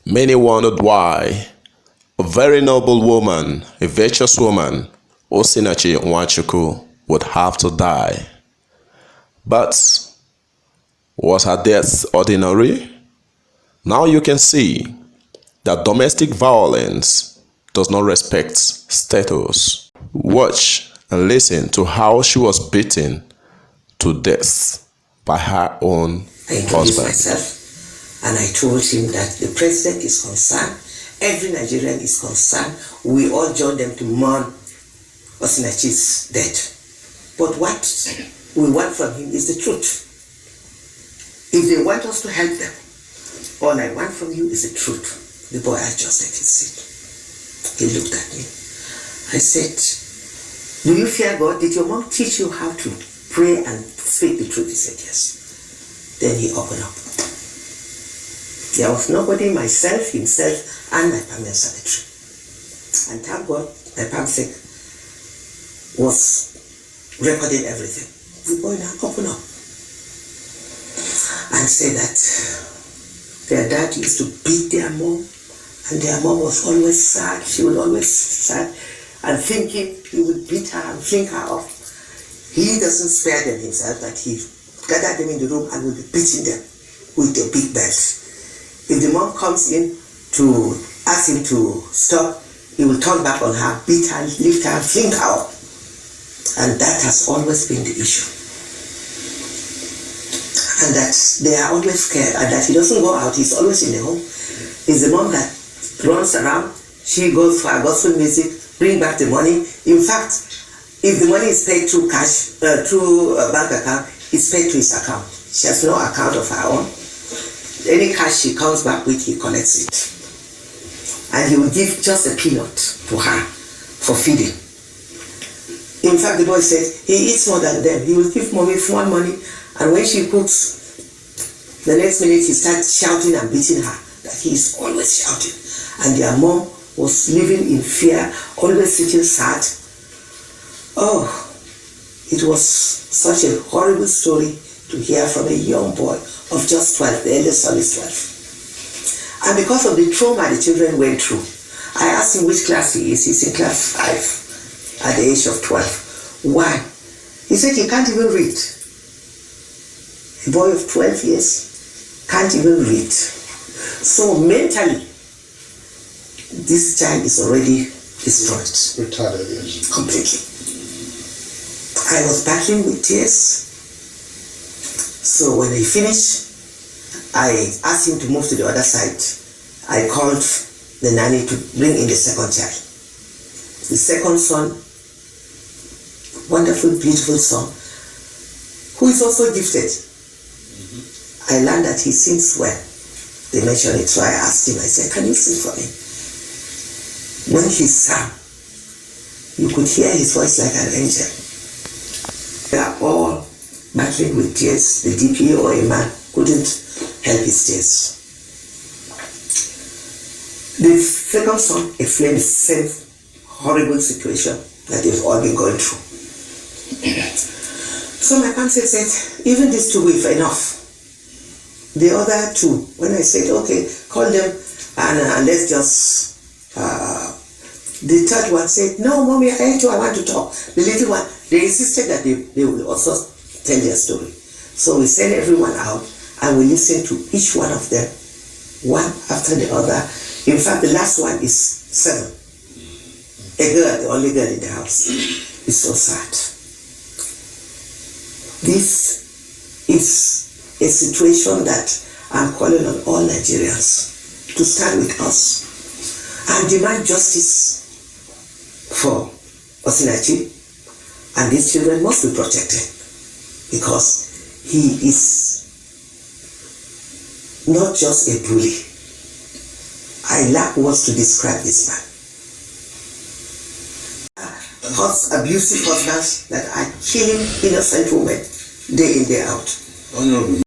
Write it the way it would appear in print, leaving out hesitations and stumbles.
Many wondered why a very noble woman, a virtuous woman, Osinachi Nwachukwu, would have to die. But was her death ordinary? Now you can see that domestic violence does not respect status. Watch and listen to how she was beaten to death by her own husband. Myself, and I told him that the president is concerned, every Nigerian is concerned, we all join them to mourn Osinachi's death. But what we want from him is the truth. If they want us to help them, all I want from you is the truth. The boy adjusted his seat. He looked at me. I said, do you fear God? Did your mom teach you how to pray and speak the truth? He said, yes. Then he opened up. There was nobody, myself, himself, and my palm cemetery. And thank God, my palm sake was recording everything. The boy now opened up and said that their dad used to beat their mom, and their mom was always sad. She was always sad and thinking he would beat her and fling her off. He doesn't spare them himself, that he gathered them in the room and would be beating them with a big belt. If the mom comes in to ask him to stop, he will turn back on her, beat her, lift her, fling her up. And that has always been the issue. And that they are always scared, and that he doesn't go out, he's always in the home. It's the mom that runs around, she goes for her gospel music, bring back the money. In fact, if the money is paid through cash, through a bank account, it's paid to his account. She has no account of her own. Any cash she comes back with, he collects it. And he will give just a peanut to her for feeding. In fact, the boy said he eats more than them. He will give mommy small money, and when she cooks, the next minute he starts shouting and beating her. That he is always shouting. And their mom was living in fear, always sitting sad. Oh, it was such a horrible story to hear from a young boy of just 12. The eldest son is 12. And because of the trauma the children went through, I asked him which class he is. He's in class 5 at the age of 12. Why? He said he can't even read. A boy of 12 years can't even read. So mentally, this child is already destroyed. Retarded, yes. Completely. I was battling with tears. So when I finished, I asked him to move to the other side. I called the nanny to bring in the second child. The second son, wonderful, beautiful son, who is also gifted. I learned that he sings well. They mentioned it, so I asked him, I said, can you sing for me? When he sang, you could hear his voice like an angel. They are all battling with tears. The DPO or a man couldn't help his tears. The second son explained the same horrible situation that they've all been going through. So my pastor said, even these two were enough. The other two, when I said, okay, call them and let's just, the third one said, no, mommy, I want to talk. The little one, they insisted that they will also tell their story. So we sent everyone out and we listened to each one of them, one after the other. In fact, the last one is 7. A girl, the only girl in the house. It's so sad. This is a situation that I'm calling on all Nigerians to stand with us and demand justice for Osinachi, and these children must be protected because he is not just a bully. I lack words to describe this man. Abusive husbands that are killing innocent women day in, day out.